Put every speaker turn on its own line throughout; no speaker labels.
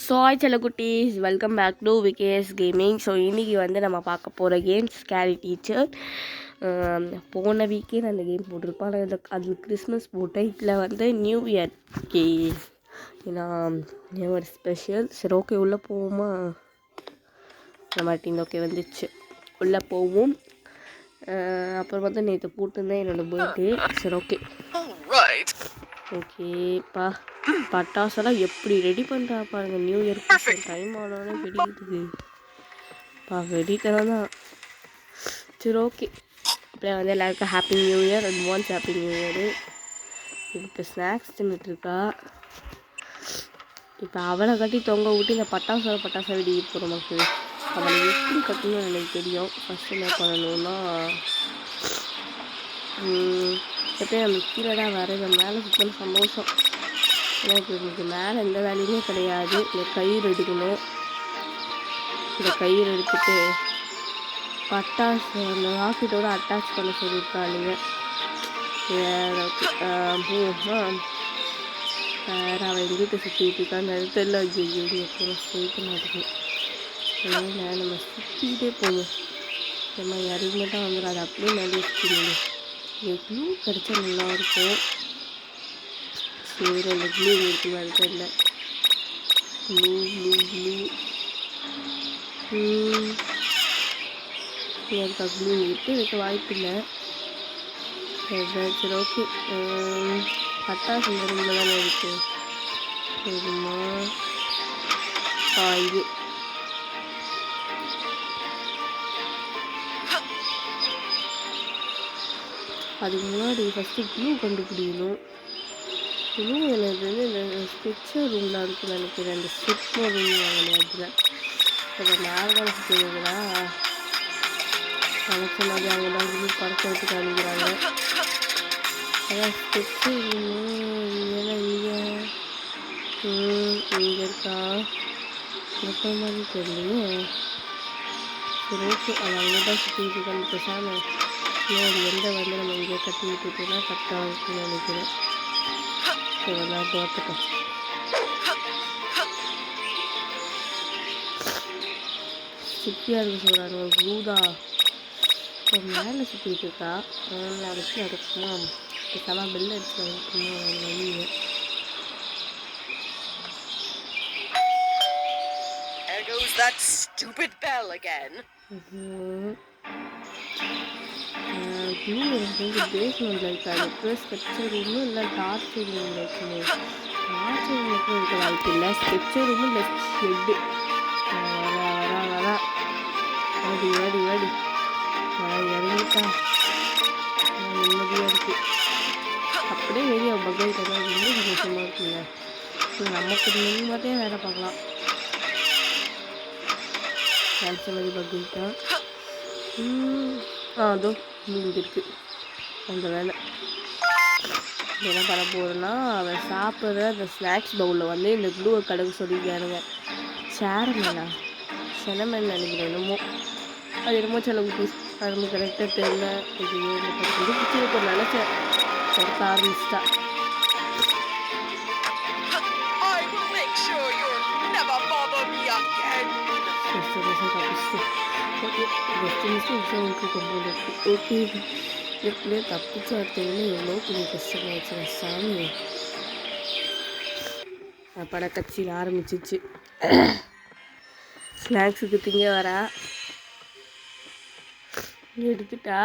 So hi செல்லக்குட்டீஸ், welcome back to VKS gaming. So இன்றைக்கி வந்து நம்ம பார்க்க போகிற கேம் ஸ்கேரி டீச்சர். போன வீக்கே நான் அந்த கேம் போட்டிருப்பேன். ஆனால் அது கிறிஸ்மஸ் போட்டேன். இதில் வந்து நியூ இயர் கே ஏன்னா நியூ இயர் ஸ்பெஷல். சரி ஓகே உள்ளே போவோமா? மாட்டின் ஓகே வந்துச்சு, உள்ளே போவோம். அப்புறம் வந்து நேற்று போட்டிருந்தேன் என்னோடய பர்த்டே. சரி ஓகே ஓகேப்பா. பட்டாசெல்லாம் எப்படி ரெடி பண்ணுறா பாருங்க. நியூ இயர்க்கு டைம் ஆனோடனே வெடிக்குது பா, வெடித்தனம் தான். சரி ஓகே, அப்படியே வந்து எல்லாருக்கும் happy new year, advance happy new year. இப்போ ஸ்நாக்ஸ் தின்னுட்டுருக்கா. இப்போ அவளை கட்டி தொங்க விட்டு இந்த பட்டாசை வெடிக்க போகிற மக்கள். அவளை எப்படி கட்டணும்னு எனக்கு தெரியும். ஃபஸ்ட்டு என்ன பண்ணணும்னா, எப்பயும் நம்ம கீழே தான் வரைவேன். மேலே சுத்தணும் சந்தோஷம். எனக்கு இதுக்கு மேலே எந்த வேலையுமே கிடையாது. இந்த கயிறு எடுக்கணும். இந்த கயிறு எடுத்துட்டு பட்டாசு அந்த ராக்கெட்டோடு அட்டாச் பண்ண சொல்லியிருக்காளுங்க. வேறு அவள் எங்கிட்ட சுற்றிட்டு இருக்கான்னு தெரியல. ஐயோ பூரா சேர்க்க மாட்டேங்குது. அதனால் நம்ம சுற்றிக்கிட்டே போகணும். நம்ம இறங்கி மட்டும் வந்துடும். அது அப்படியே மேலே சுற்றிடுது. இது க்ளூ கிடச்சா நல்லாயிருக்கும். சரி அந்த க்ளூ இருக்கு மாதிரி தெரியல. க்ளூ எனக்கு க்ளூ விட்டு எனக்கு வாய்ப்பு இல்லை. சரி ஓகே, பட்டாசு இந்த ரூமில் தானே இருக்குது. சரிம்மா, இது அதுக்கு முன்னாடி ஃபஸ்ட்டு க்ளூ கண்டுபிடிக்கணும். க்ளூ எனக்கு வந்து இந்த ஸ்கெட்சர் ரூமில் இருக்குன்னு நினைக்கிறேன். அந்த ஸ்கெட்சர் ரூம் வாங்கினேன். அதில் அதை மேலே சுற்றுங்களா நினச்ச மாதிரி அவங்க தான் க்ளூ படத்தை விட்டு காமிக்கிறாங்க. அதான் ஸ்கெட்சர் ரூமு ஏன்னா இங்கே இருக்கா இருக்கிற மாதிரி தெரியலையே. சரி ஓகே, அது அங்கே தான் சுற்றிட்டு இருக்கான்னு பேசாமல் இன்னொரு எந்த வந்து நம்ம இங்கே கட்டி விட்டுட்டோம்னா கரெக்டாக இருக்குன்னு நினைக்கிறேன். இதெல்லாம் தோற்றுட்டோம். சுற்றியாக இருக்க சொல்கிறாங்க. க்ளூதா இப்போ மேலே சுற்றிட்டு இருக்கா. அதுக்கு அதுக்குமா இப்போலாம் பெல் அடிச்சு இருக்குமா வழியே.
That stupid bell again.
Clue எனக்கு வந்து பேஸ்மெண்ட்டில் இருக்காது. ப்ளஸ் ஸ்கெட்சர் ரூமு இல்லை டார்ச்சர் ரூமில் இருக்குமே. டார்ச்சர் ரூமுக்கு இருக்க வாய்ப்பு இல்லை. ஸ்கெட்சர் ரூமு இல்லை ஷெட்டு. வரா வாடி இறங்கிட்டா நிம்மதியாக இருக்குது. அப்படியே வெளியே பகல் கிடையாது. ரொம்ப சந்தோஷமாக இருக்குங்க. நமக்கு நிம்மதியாக வேலை பார்க்கலாம். கேன்சல் மாதிரி பகல்ட்டா அதோ முடிஞ்சிருக்கு அந்த வேலை. என்ன பண்ண போகிறேன்னா, அவன் சாப்பிட்ற அந்த ஸ்நாக்ஸ் பவுலில் வந்து இந்த க்ளூவை கடக்க சொல்லியிருக்கானுங்க. சேரமேனா செனமேன் நினைக்கிறேன். என்னமோ அது என்னமோ சில குட்டீஸ் அது நமக்கு கரெக்டாக தெரியல. இது பிடிச்சிருக்கு நினச்சேன். கொடுக்க ஆரம்பிச்சிட்டா. ஓகே, எப்படியே தப்பிச்சு அடுத்தவங்க எவ்வளோ பெரிய கஷ்டமாயிடுச்சு சாமி. படக்கட்சியில் ஆரம்பிச்சிச்சு. ஸ்நாக்ஸுக்கு திங்க வரா எடுத்துட்டா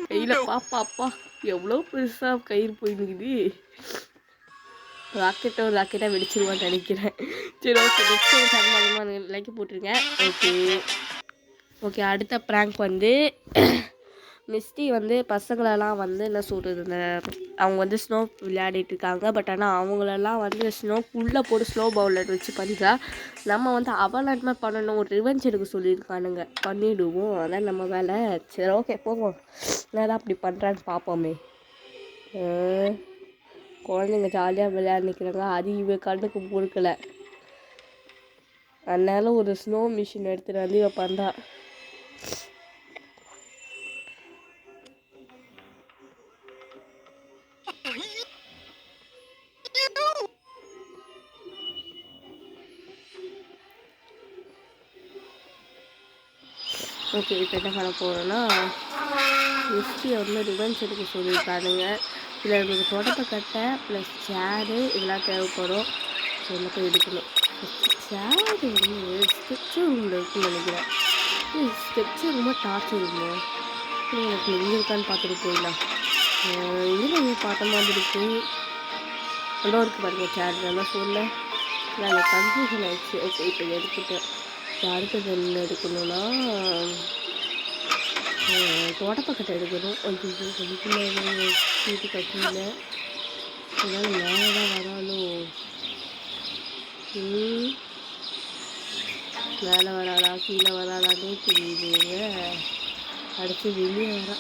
கையில். பாப்பா எவ்வளோ பெருசாக கயிறு போயிருக்குது. ராக்கெட்டாக வெடிச்சிருவான்னு நினைக்கிறேன். சரி ஓகே, நெக்ஸ்ட் சம்பந்தமாக லைக் போட்டுருங்க. ஓகே அடுத்த ப்ராங்க் வந்து மிஸ்டி வந்து பசங்களெல்லாம் வந்து என்ன சொல்கிறது, இந்த அவங்க வந்து ஸ்னோ விளையாடிட்டு இருக்காங்க. பட் ஆனால் அவங்களெல்லாம் வந்து ஸ்னோக்குள்ளே போட்டு ஸ்னோ பவுலர் வச்சு பண்ணுறா. நம்ம வந்து அவலாட்மே பண்ணணும், ரிவெஞ்ச் எடுக்க சொல்லியிருக்கானுங்க. பண்ணிவிடுவோம், அதான் நம்ம வேலை. சரி ஓகே போவோம். என்னதான் அப்படி பண்ணுறான்னு பார்ப்போமே. குழந்தைங்க ஜாலியாக விளையாடி நிற்கிறாங்க. அது இவ கண்ணுக்கு பொறுக்கலை. அதனால ஒரு ஸ்னோ மிஷின் எடுத்துகிட்டு வந்து இவ பண்ணுறா. ஓகே, இப்போ என்ன பண்ண போகிறோன்னா மிஸ்டியை வந்து ரிவென்ஸ் எடுக்க சொல்லியிருக்கானுங்க. இதில் நம்மளுக்கு தொடப்பக்கட்டை ப்ளஸ் சேரு இதெல்லாம் தேவைப்படும். ஸோ என்ன போய் எடுக்கணும். சேரு வந்து ஸ்கெட்சு ரூமில் இருக்குன்னு நினைக்கிறேன். ஸ்கெட்சு ரூமா டார்ச்சர் ரூமு எனக்கு எங்கே இருக்கான்னு பார்த்துட்டு போயிடலாம். இதில் பார்த்த மாதிரி இருக்குது. நல்லா இருக்குது பாருங்கள் சேர். நல்லா சொல்ல நான் கன்ஃபியூஷன் ஆகிடுச்சு. ஓகே, இப்போ எடுத்துட்டேன். அடுத்தது என்ன எடுக்கணும்னா தோட்டப்பக்கட்டை எடுக்கணும். அதுக்குள்ளே சீட்டு கட்டியில் அதனால் மேலே தான் வராலும் மேலே வராளா கீழே வராளானே தெரியுதுங்க. அடுத்து வெளியே வரா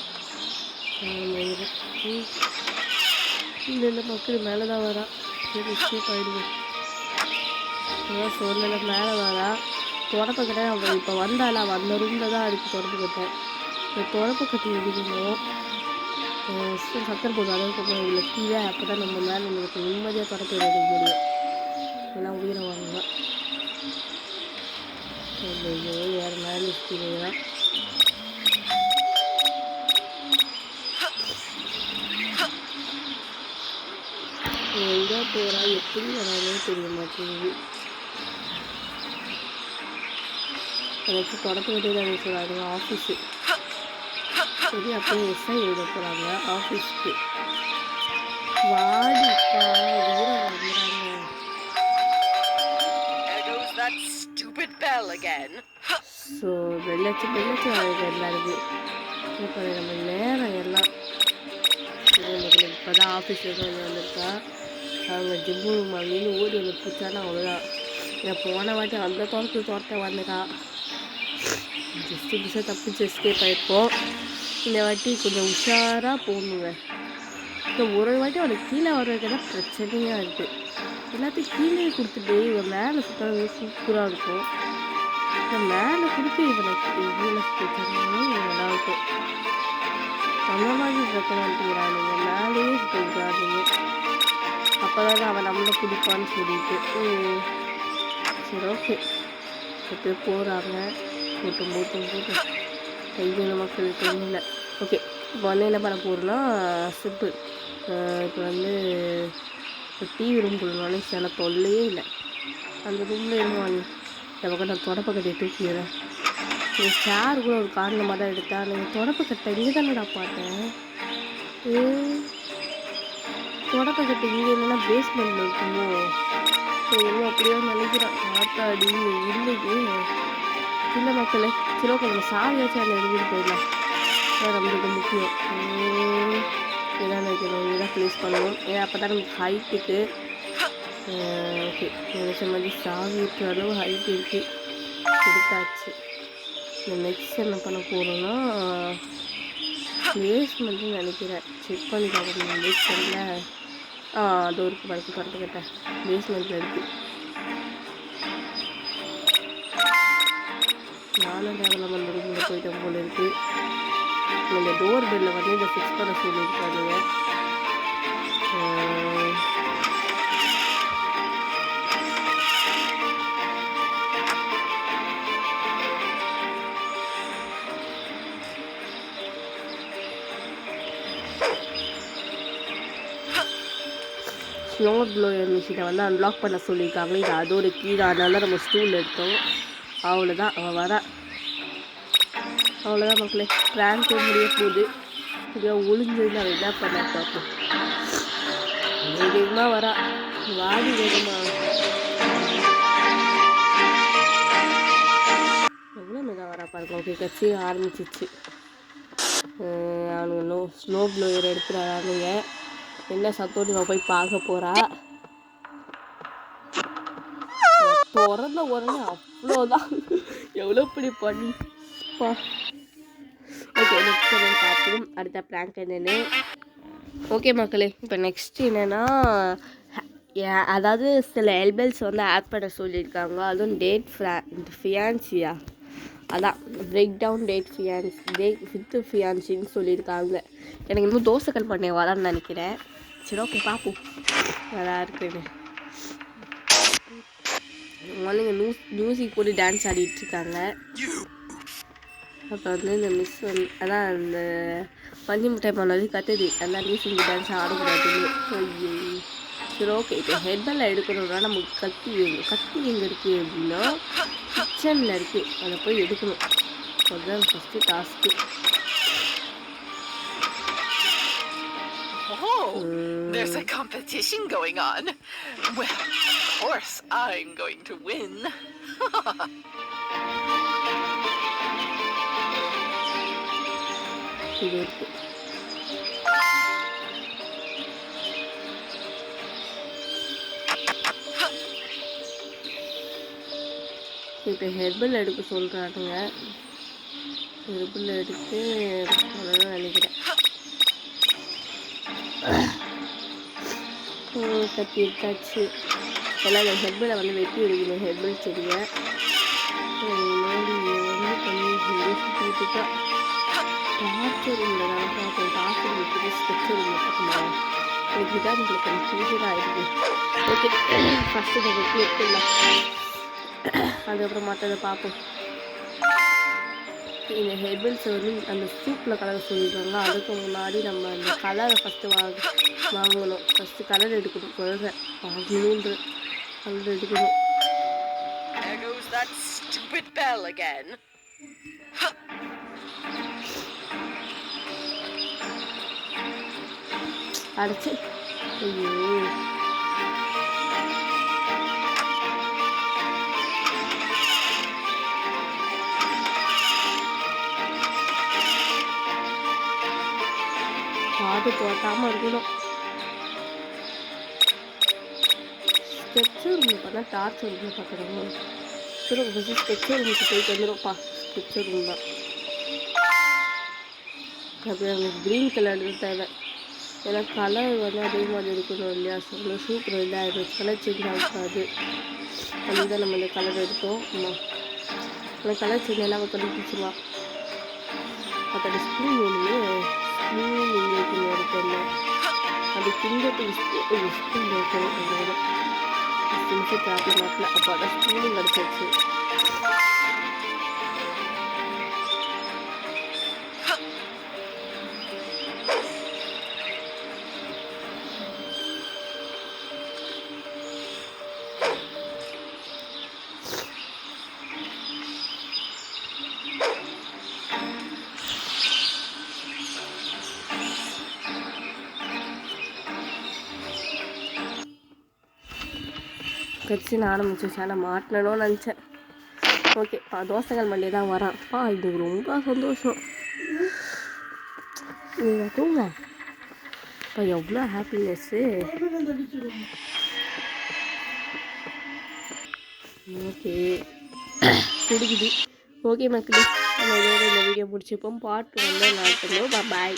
இந்த மக்கள் மேலே தான் வரா. சரி எஸ்கேப் ஆகிடுவோம். அதான் சொல்லலை மேலே வரா. தொடப்பக்கட்டை அவள் இப்போ வந்தாளா அந்த ரூமில் தான் அதுக்கு தொடப்பக்கட்டை. இப்போ தொடப்பக்கட்டை எடுக்கணும். சக்கரை போடுவோம். அதாவது கொஞ்சம் இவ்வளோ கீழே அப்போ தான் நம்ம மேலே நம்மளுக்கு நிம்மதியாக தொடப்பை எடுக்க முடியும். எல்லாம் உயிரை வாங்கலாம். ஐயோ வேறு மேலே கீழே தான் எங்கே போகிறா எப்படி வரானே தெரிய மாட்டேங்குது. எனக்கு தொடக்க வேண்டியதாக சொல்கிறாங்க ஆஃபீஸு. சரி அப்படியே எஸ்ஐ எழுத போகிறாங்க ஆஃபீஸ்க்கு. வாடிப்பா வந்துடுறாங்க. ஸோ வெள்ளச்சு எல்லாருக்கு இப்போ நம்ம நேரம் எல்லாம் இப்போ தான் ஆஃபீஸில் வந்திருக்கா. அவங்க ஜிம்மு அப்படின்னு ஓடி வந்து பிடிச்சானா அவ்வளோதான். நான் போன வாட்டி அந்த தோட்டத்தை வந்துட்டா. ஜஸ்ட்டு புதுசாக தப்பிச்சு எஸ்கேப் ஆகிருப்போம். இந்த வாட்டி கொஞ்சம் உஷாராக போகணுங்க. இந்த ஒரு வாட்டி அவனுக்கு கீழே வர்றதுக்கு தான் பிரச்சனையாக இருக்குது. எல்லாத்தையும் கீழே கொடுத்துட்டு இவன் மேலே சுற்றுறது சூப்பராக இருக்கும். இப்போ மேலே கொடுத்து இவனுக்கு கீழே சுற்றுறாங்க நல்லாயிருக்கும். அந்த மாதிரி சுற்ற மாட்டேங்கிறானுங்க. மேலேயே சுற்றுறானுங்க. அப்போ தான் அவன் நம்மளை பிடிப்பான்னு சொல்லிட்டு சரி ஓகே இப்போ போகிறாங்க. போட்டும் கைவின மக்கள் தெரியல. ஓகே, இப்போ வந்து என்ன பண்ண போகிறோன்னா சிம்பிள். இப்போ வந்து டிவி ரூம் போடணும்னு சில தொல்லையே இல்லை. அந்த ரூமில் இருவாங்க. இந்த பக்கம் நான் தொடப்பக்கட்டை தூக்கிடுறேன். நீங்கள் சேர் கூட ஒரு காரணமாக தான் எடுத்தா. நீங்கள் தொடப்பக்கட்டை இங்கே தானடா பார்த்தேன். தொடப்பக்கட்டை இங்கே இல்லைன்னா பேஸ்மெண்ட்டில் இருக்குமோ இன்னும் அப்படியே நினைக்கிறான். ஆட்டாடி இல்லையே இல்லை மக்களே. சரி ஓகே, நம்ம சாவியாச்சும் அதில் எழுதிட்டு போயிடலாம். அதான் நம்மளுக்கு முக்கியம். இதான் நினைக்கணும், இதான் ப்ளேஸ் பண்ணணும். ஏன் அப்போ தான் நமக்கு ஹைட்டுக்கு ஓகே நினைச்ச மாதிரி சாவி இருக்கிற அளவு ஹைட் இருக்குது. எடுத்தாச்சு. இந்த நெக்ஸ்ட் என்ன பண்ண போகிறோன்னா பேஸ்மெண்ட்டுன்னு நினைக்கிறேன். செக் பண்ணி பார்க்கணும். பேஸ்மெண்ட்டில் அது ஒரு படுத்து கேட்டேன். பேஸ்மெண்ட்டில் இருக்குது. நானும் டெவலப்மெண்ட் ரூமில் போயிட்டேன் போல இருக்குது. இந்த டோர் பெல்லை வந்து இதை ஃபிக்ஸ் பண்ண சொல்லியிருக்காங்க. ஸ்னோ ப்ளோயர் மிஷினை வந்து அன்லாக் பண்ண சொல்லியிருக்காங்க. இது அதோட கீழே அதனால நம்ம ஸ்டூல் எடுத்தோம். அவ்வளோதான் அவன் வரா. அவ்வளோதான் மக்களே, ப்ராங்க் முடிய போகுது. இப்படியா ஒளிஞ்சதுன்னு அவன் என்ன பண்ண பார்ப்போம். வேகமாக வரா. வாடி வேகமா எவ்வளோ மெதாக வரா பாருங்க. ஓகே, கட்சி ஆரம்பிச்சிச்சு. அவனுங்க ஸ்னோ ப்ளோயர் எடுத்துறானுங்க. என்ன சத்தோடு இவன் போய் பார்க்க போகிறா. திறந்த உடனே அவ்வளோதான். எவ்வளோ இப்படி பண்ணிப்பா. ஓகே, நெக்ஸ்ட் என்னென்னு பார்ப்போம். அடுத்த ப்ராங்க் என்னென்னு. ஓகே மக்களே, இப்போ நெக்ஸ்ட் என்னென்னா அதாவது சில எல்பல்ஸ் வந்து ஆட் பண்ண சொல்லியிருக்காங்க. அதுவும் ஃபியான்சியா அதான் பிரேக் டவுன் வித் ஃபியான்சின்னு சொல்லியிருக்காங்க. எனக்கு இன்னும் தோசைக்கல் பண்ண வரான்னு நினைக்கிறேன். சரி ஓகே பார்ப்போம் நல்லா இருக்குன்னு. வந்து மியூசிக் போட்டு டான்ஸ் ஆடிட்டுருக்காங்க. அப்போ வந்து இந்த மிஸ் வந்து அதான் அந்த பஞ்சு மிட்டாய் பண்ணது கத்துது அதான் ரீசன் டான்ஸ் ஆடக்கூடாதுன்னு. ஐயோ சரி ஓகே. இப்போ ஹெட்பெல்லாம் எடுக்கணும்னா நமக்கு கத்தி வேணும். கத்தி எங்கே இருக்குது அப்படின்னா கிச்சனில் இருக்குது. அதை போய் எடுக்கணும். அதுதான் first task.
Oh, there's a competition going on. Well, of course I'm going to win.
இது இருக்கு. இப்போ ஹெர்பல் எடுக்க சொல்கிறானுங்க. ஹெர்பல் எடுத்து அவ்வளோதான் நினைக்கிறேன். கத்தி எடுத்தாச்சு. எல்லாம் இந்த ஹெர்பலை வந்து வெட்டி எடுக்கணும். ஹெர்பல் செடியை வந்து பண்ணி சுற்றிட்டு டார்ச்சர் ரூமில் தான் பார்த்தேன். டார்ச்சர் ரூம் ஸ்கெட்ச் ரூமில் பார்க்கணுமா எனக்கு தான் உங்களுக்கு கன்ஃபியூஷன் ஆகிடுது. ஓகே ஃபஸ்ட்டு இதை வெட்டி எடுத்துடலாம். அதுக்கப்புறம் மற்றதை பார்ப்போம். இந்த ஹெர்பல்ஸை வந்து அந்த சூப்பில் கலர் சொல்லியிருக்காங்க. அதுக்கு முன்னாடி நம்ம அந்த கலரை ஃபஸ்ட்டு வாங்கணும். ஃபஸ்ட்டு கலர் எடுக்கணும். குழந்தை வாங்கணுன்ற கலர் எடுக்கணும்.
There goes that stupid bell again.
அடைச்சி ஐயோ காது போட்டாமல் இருக்கணும். ஸ்கெட்சு ரூமில் பார்த்தா டார்ச்சர் ரூமில் பார்க்குறாங்க. சரி ஃபஸ்ட்டு ஸ்கெட்சு ரூமுக்கு போயிட்டு வந்துடும்ப்பா. ஸ்கெட்சு ரூம் தான். அப்படி எனக்கு க்ரீன் கலர் தேவை. ஏன்னா கலர் வந்து அதே மாதிரி இருக்கணும் இல்லையா? சொல்ல சூப்பர் இதாகிடும். கலர் சேஞ்ச் ஆகாது. அதுதான் நம்ம இந்த கலர் எடுத்தோம். ஆமாம் அந்த கலர் சேஞ்ச் எல்லாம் கண்டுபிடிச்சிடலாம். அதோட ஸ்க்ரீன் வேணுமே. ஸ்க்ரீன் இங்கே இருக்குன்னு எடுத்தேன்ல அது கிண்டத்துக்கு ஸ்க்ரீன் இருக்கணும். அதோட நிமிஷம் காப்பி மாட்டில் அப்போ அதை ஸ்க்ரீனும் கிடச்சிருச்சு. கட்சி நானும் மிச்சம் மாட்டணும்னு நினச்சேன். ஓகே தோசைகள் மண்டே தான் வரான்ப்பா. இது ரொம்ப சந்தோஷம். நீங்கள் தூங்க இப்போ எவ்வளோ ஹாப்பினஸ்ஸு. ஓகே பிடிக்குது. ஓகே மக்களே நம்ம இதோட இந்த வீடியோ முடிச்சுப்போம். பார்ட் வந்து நான் பாய்.